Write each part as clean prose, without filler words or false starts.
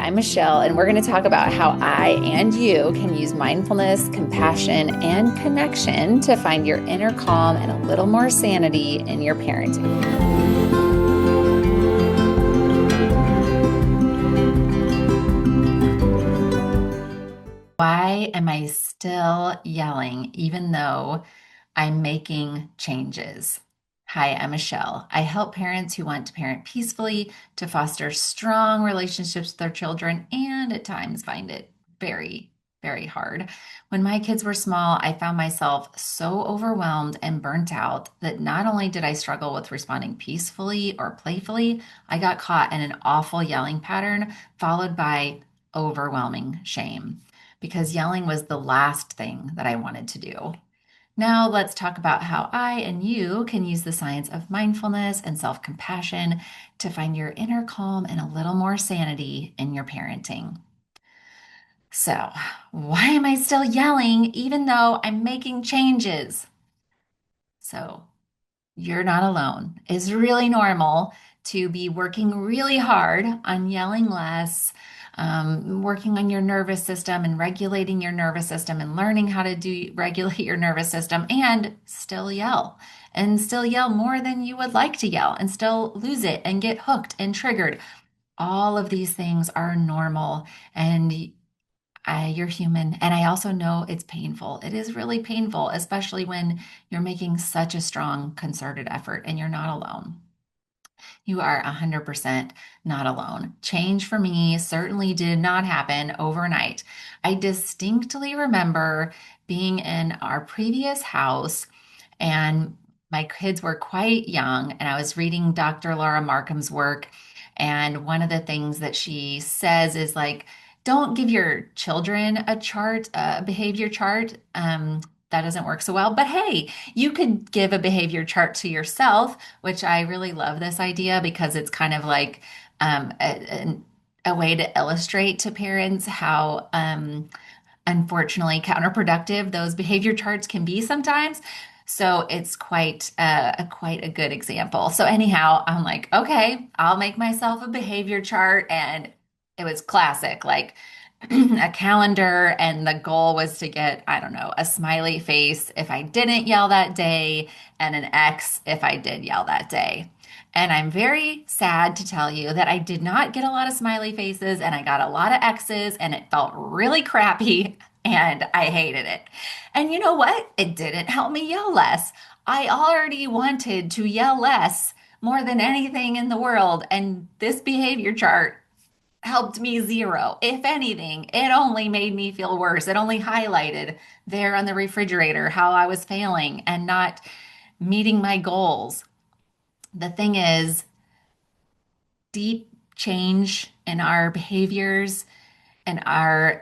I'm Michelle, and we're going to talk about how I and you can use mindfulness, compassion, and connection to find your inner calm and a little more sanity in your parenting. Why am I still yelling even though I'm making changes? Hi, I'm Michelle. I help parents who want to parent peacefully, to foster strong relationships with their children, and at times find it very, very hard. When my kids were small, I found myself so overwhelmed and burnt out that not only did I struggle with responding peacefully or playfully, I got caught in an awful yelling pattern followed by overwhelming shame because yelling was the last thing that I wanted to do. Now, let's talk about how I and you can use the science of mindfulness and self compassion to find your inner calm and a little more sanity in your parenting. So, why am I still yelling even though I'm making changes? So, you're not alone. It's really normal to be working really hard on yelling less, working on your nervous system and regulating your nervous system and learning how to do regulate your nervous system and still yell more than you would like to yell and still lose it and get hooked and triggered. All of these things are normal and you're human. And I also know it's painful. It is really painful, especially when you're making such a strong, concerted effort and you're not alone. You are 100% not alone. Change for me certainly did not happen overnight. I distinctly remember being in our previous house and my kids were quite young, and I was reading Dr. Laura Markham's work. And one of the things that she says is like, don't give your children a chart, a behavior chart. That doesn't work so well. But hey, you could give a behavior chart to yourself, which I really love this idea because it's kind of like a way to illustrate to parents how unfortunately counterproductive those behavior charts can be sometimes. So it's quite a good example. So anyhow, I'm like, okay, I'll make myself a behavior chart, and it was classic, like a calendar, and the goal was to get, I don't know, a smiley face if I didn't yell that day, and an X if I did yell that day. And I'm very sad to tell you that I did not get a lot of smiley faces and I got a lot of X's and it felt really crappy and I hated it. And you know what? It didn't help me yell less. I already wanted to yell less more than anything in the world. And this behavior chart helped me zero. If anything, it only made me feel worse. It only highlighted there on the refrigerator how I was failing and not meeting my goals. The thing is, deep change in our behaviors and our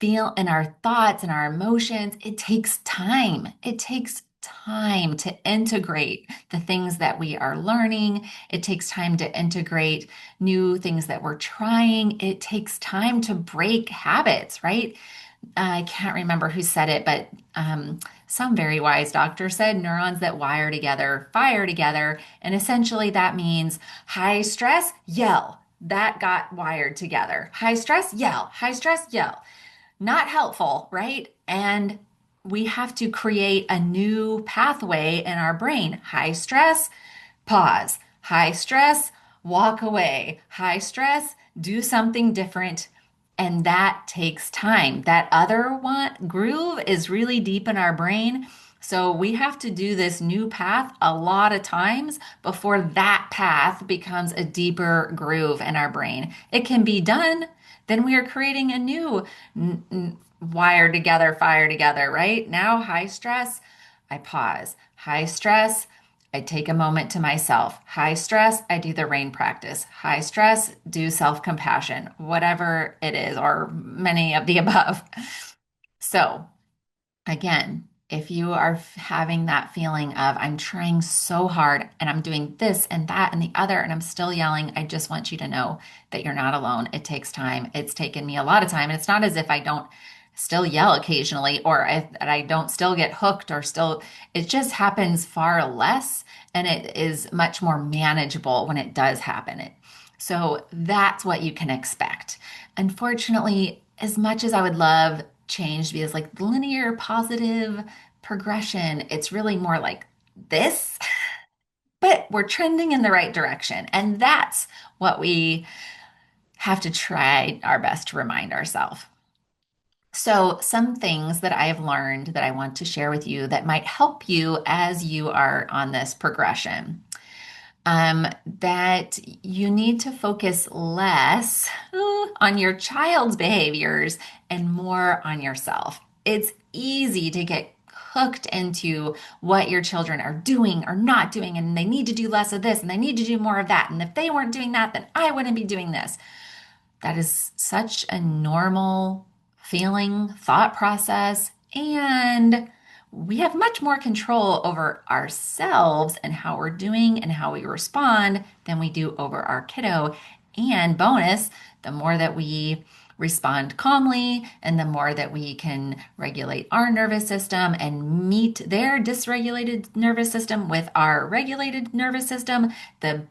feel and our thoughts and our emotions, it takes time. It takes time to integrate the things that we are learning. It takes time to integrate new things that we're trying. It takes time to break habits, right? I can't remember who said it, but some very wise doctor said neurons that wire together fire together. And essentially that means high stress, yell. That got wired together. High stress, yell. High stress, yell. Not helpful, right? And we have to create a new pathway in our brain. High stress, pause. High stress, walk away. High stress, do something different. And that takes time. That other one groove is really deep in our brain. So we have to do this new path a lot of times before that path becomes a deeper groove in our brain. It can be done. Then we are creating a new wire together, fire together, right? Now, high stress, I pause. High stress, I take a moment to myself. High stress, I do the rain practice. High stress, do self compassion, whatever it is, or many of the above. So, again, if you are having that feeling of, I'm trying so hard and I'm doing this and that and the other, and I'm still yelling, I just want you to know that you're not alone. It takes time. It's taken me a lot of time. And it's not as if I don't still yell occasionally or if I don't still get hooked or still, it just happens far less and it is much more manageable when it does happen. So that's what you can expect. Unfortunately, as much as I would love change to be as like linear, positive progression, it's really more like this, but we're trending in the right direction. And that's what we have to try our best to remind ourselves. So, some things that I have learned that I want to share with you that might help you as you are on this progression. That you need to focus less on your child's behaviors and more on yourself. It's easy to get hooked into what your children are doing or not doing, and they need to do less of this and they need to do more of that. And if they weren't doing that, then I wouldn't be doing this. That is such a normal feeling, thought process, and we have much more control over ourselves and how we're doing and how we respond than we do over our kiddo. And bonus, the more that we respond calmly and the more that we can regulate our nervous system and meet their dysregulated nervous system with our regulated nervous system, the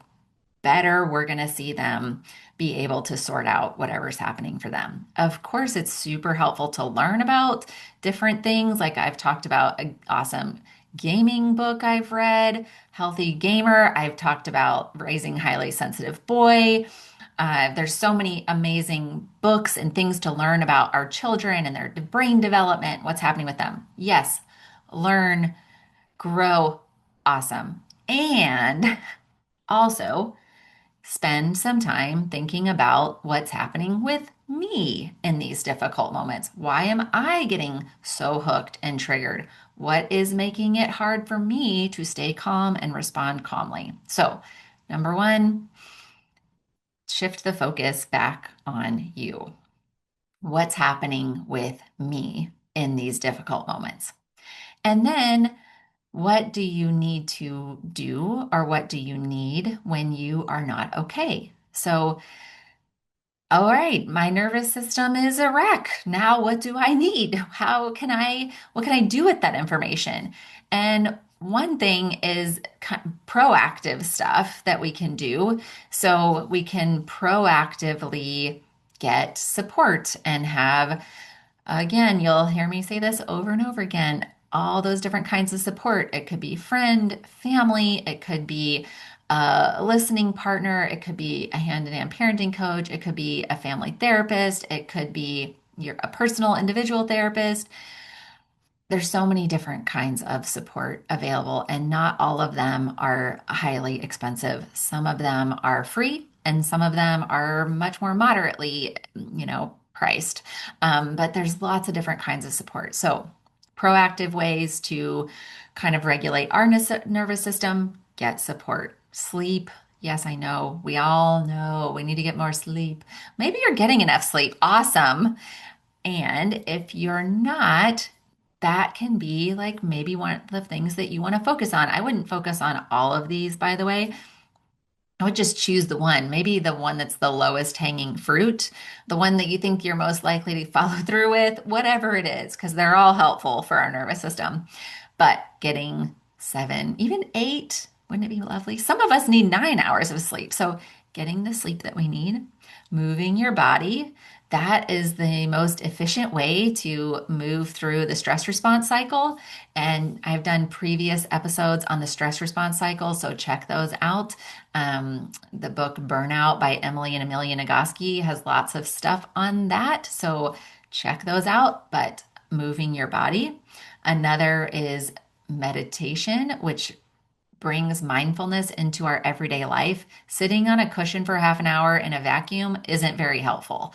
better we're going to see them be able to sort out whatever's happening for them. Of course, it's super helpful to learn about different things. Like I've talked about an awesome gaming book I've read, Healthy Gamer. I've talked about Raising Highly Sensitive Boy. There's so many amazing books and things to learn about our children and their brain development, what's happening with them. Yes, learn, grow, awesome. And also, spend some time thinking about what's happening with me in these difficult moments. Why am I getting so hooked and triggered? What is making it hard for me to stay calm and respond calmly? So, number one, shift the focus back on you. What's happening with me in these difficult moments? And then, what do you need to do or what do you need when you are not okay? So, all right, my nervous system is a wreck. Now what do I need? What can I do with that information? And one thing is proactive stuff that we can do. So we can proactively get support and have, again, you'll hear me say this over and over again, all those different kinds of support. It could be friend, family, it could be a listening partner, it could be a hand-in-hand parenting coach, it could be a family therapist, it could be a personal individual therapist. There's so many different kinds of support available, and not all of them are highly expensive. Some of them are free, and some of them are much more moderately, priced. But there's lots of different kinds of support. So, proactive ways to kind of regulate our nervous system, get support. Sleep. Yes, I know. We all know we need to get more sleep. Maybe you're getting enough sleep. Awesome. And if you're not, that can be like maybe one of the things that you want to focus on. I wouldn't focus on all of these, by the way. I would just choose the one, maybe the one that's the lowest hanging fruit, the one that you think you're most likely to follow through with, whatever it is, because they're all helpful for our nervous system. But getting 7, even 8, wouldn't it be lovely? Some of us need 9 hours of sleep. So getting the sleep that we need, moving your body, that is the most efficient way to move through the stress response cycle. And I've done previous episodes on the stress response cycle, so check those out. The book Burnout by Emily and Amelia Nagoski has lots of stuff on that. So check those out, but moving your body. Another is meditation, which brings mindfulness into our everyday life. Sitting on a cushion for half an hour in a vacuum isn't very helpful.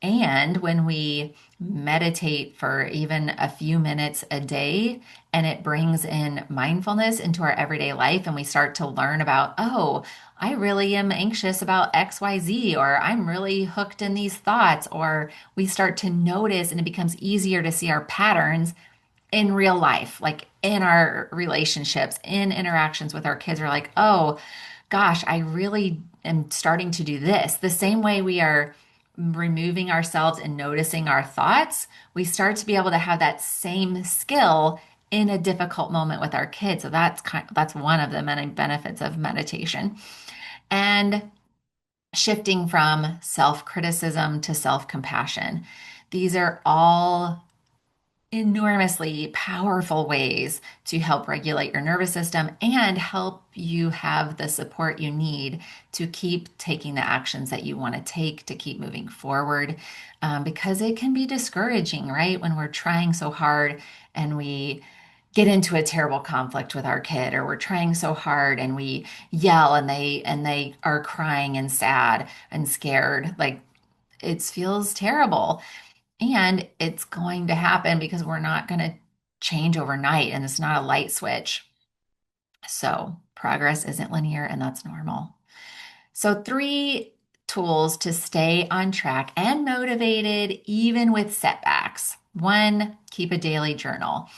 And when we meditate for even a few minutes a day and it brings in mindfulness into our everyday life, and we start to learn about, oh, I really am anxious about XYZ, or I'm really hooked in these thoughts, or we start to notice and it becomes easier to see our patterns in real life, like in our relationships, in interactions with our kids. Are like, oh gosh, I really am starting to do this. The same way we are removing ourselves and noticing our thoughts, we start to be able to have that same skill in a difficult moment with our kids. So that's one of the many benefits of meditation. And shifting from self-criticism to self-compassion. These are all enormously powerful ways to help regulate your nervous system and help you have the support you need to keep taking the actions that you want to take to keep moving forward. Because it can be discouraging, right? When we're trying so hard and we get into a terrible conflict with our kid, or we're trying so hard and we yell and they are crying and sad and scared. Like, it feels terrible. And it's going to happen because we're not going to change overnight and it's not a light switch. So progress isn't linear and that's normal. So, three tools to stay on track and motivated even with setbacks. One, keep a daily journal.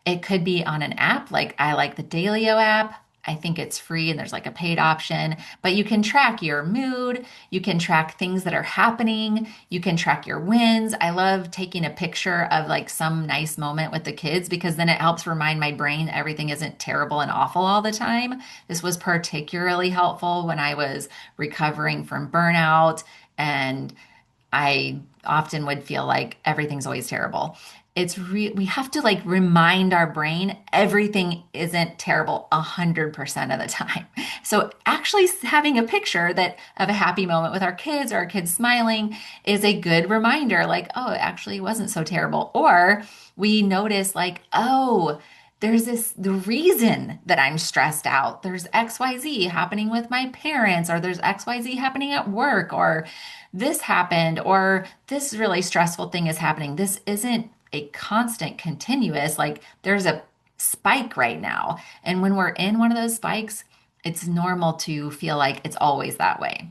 It could be on an app, like I like the Dailyo app. I think it's free and there's like a paid option, but you can track your mood. You can track things that are happening. You can track your wins. I love taking a picture of like some nice moment with the kids because then it helps remind my brain that everything isn't terrible and awful all the time. This was particularly helpful when I was recovering from burnout, and I often would feel like everything's always terrible. We have to like remind our brain everything isn't terrible 100% of the time. So actually having a picture that of a happy moment with our kids smiling is a good reminder, like, oh, it actually wasn't so terrible. Or we notice like, oh, there's the reason that I'm stressed out. There's XYZ happening with my parents, or there's XYZ happening at work, or this happened, or this really stressful thing is happening. This isn't a constant, continuous, like there's a spike right now. And when we're in one of those spikes, it's normal to feel like it's always that way.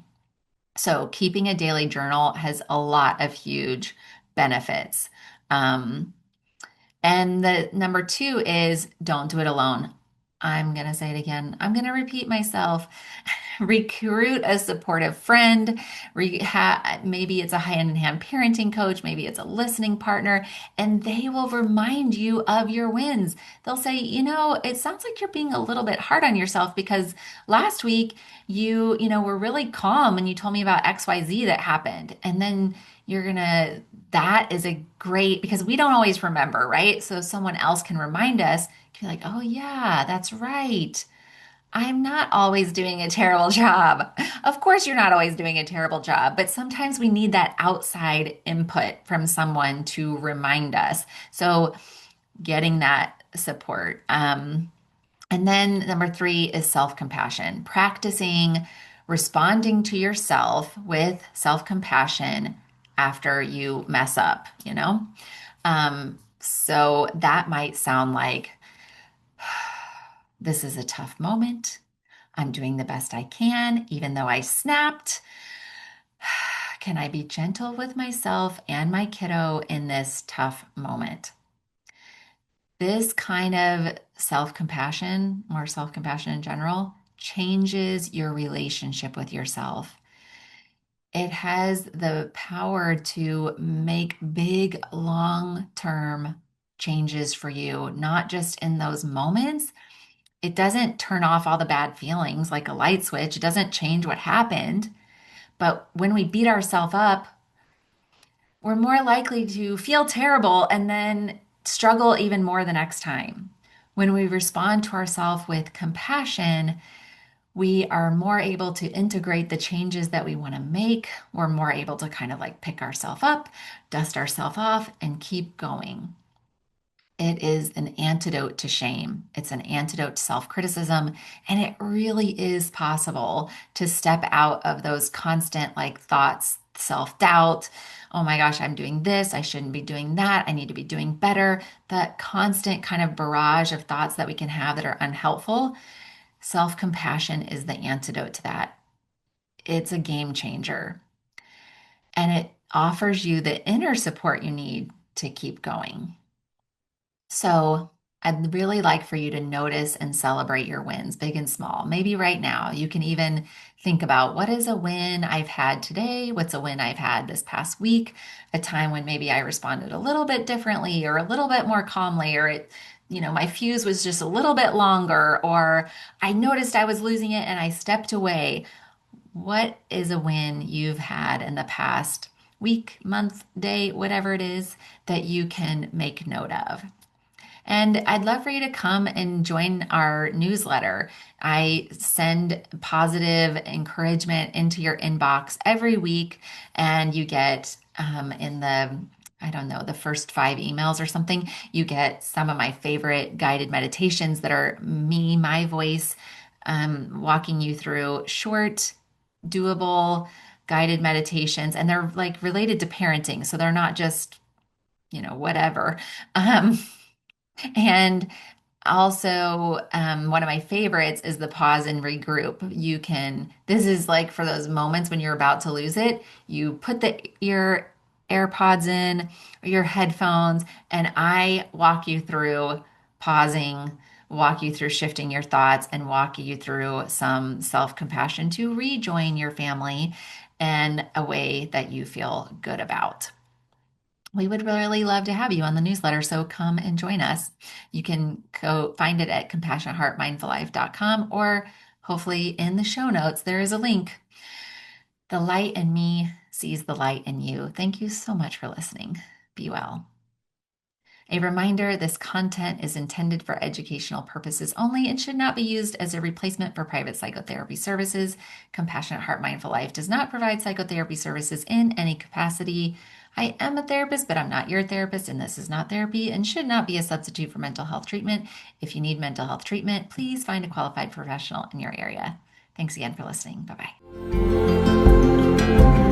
So, keeping a daily journal has a lot of huge benefits. Um, and the number two is don't do it alone. I'm going to say it again. I'm going to repeat myself. Recruit a supportive friend. Maybe it's a hand-in-hand parenting coach. Maybe it's a listening partner, and they will remind you of your wins. They'll say, it sounds like you're being a little bit hard on yourself because last week were really calm and you told me about XYZ that happened. And then that is a great, because we don't always remember, right? So someone else can remind us, can be like, oh yeah, that's right. I'm not always doing a terrible job. Of course, you're not always doing a terrible job, but sometimes we need that outside input from someone to remind us. So, getting that support. And then number three is self compassion, practicing responding to yourself with self compassion after you mess up, So, that might sound like, this is a tough moment. I'm doing the best I can, even though I snapped. Can I be gentle with myself and my kiddo in this tough moment? This kind of self compassion, or self compassion in general, changes your relationship with yourself. It has the power to make big, long term changes for you, not just in those moments. It doesn't turn off all the bad feelings like a light switch. It doesn't change what happened. But when we beat ourselves up, we're more likely to feel terrible and then struggle even more the next time. When we respond to ourselves with compassion, we are more able to integrate the changes that we want to make. We're more able to kind of like pick ourselves up, dust ourselves off, and keep going. It is an antidote to shame. It's an antidote to self criticism. And it really is possible to step out of those constant like thoughts, self doubt. Oh my gosh, I'm doing this. I shouldn't be doing that. I need to be doing better. That constant kind of barrage of thoughts that we can have that are unhelpful. Self compassion is the antidote to that. It's a game changer. And it offers you the inner support you need to keep going. So, I'd really like for you to notice and celebrate your wins, big and small. Maybe right now, you can even think about what is a win I've had today? What's a win I've had this past week? A time when maybe I responded a little bit differently or a little bit more calmly, or my fuse was just a little bit longer, or I noticed I was losing it and I stepped away. What is a win you've had in the past week, month, day, whatever it is that you can make note of? And I'd love for you to come and join our newsletter. I send positive encouragement into your inbox every week, and you get in the I don't know, the first 5 emails or something, you get some of my favorite guided meditations that are me, my voice, walking you through short, doable, guided meditations. And they're like related to parenting. So they're not just, whatever. Um, and also, one of my favorites is the pause and regroup. This is like for those moments when you're about to lose it, you put your AirPods in or your headphones, and I walk you through pausing, walk you through shifting your thoughts, and walk you through some self-compassion to rejoin your family in a way that you feel good about. We would really love to have you on the newsletter, so come and join us. You can go find it at compassionateheartmindfullife.com, or hopefully in the show notes, there is a link. The light in me sees the light in you. Thank you so much for listening. Be well. A reminder, this content is intended for educational purposes only and should not be used as a replacement for private psychotherapy services. Compassionate Heart Mindful Life does not provide psychotherapy services in any capacity. I am a therapist, but I'm not your therapist, and this is not therapy and should not be a substitute for mental health treatment. If you need mental health treatment, please find a qualified professional in your area. Thanks again for listening. Bye bye.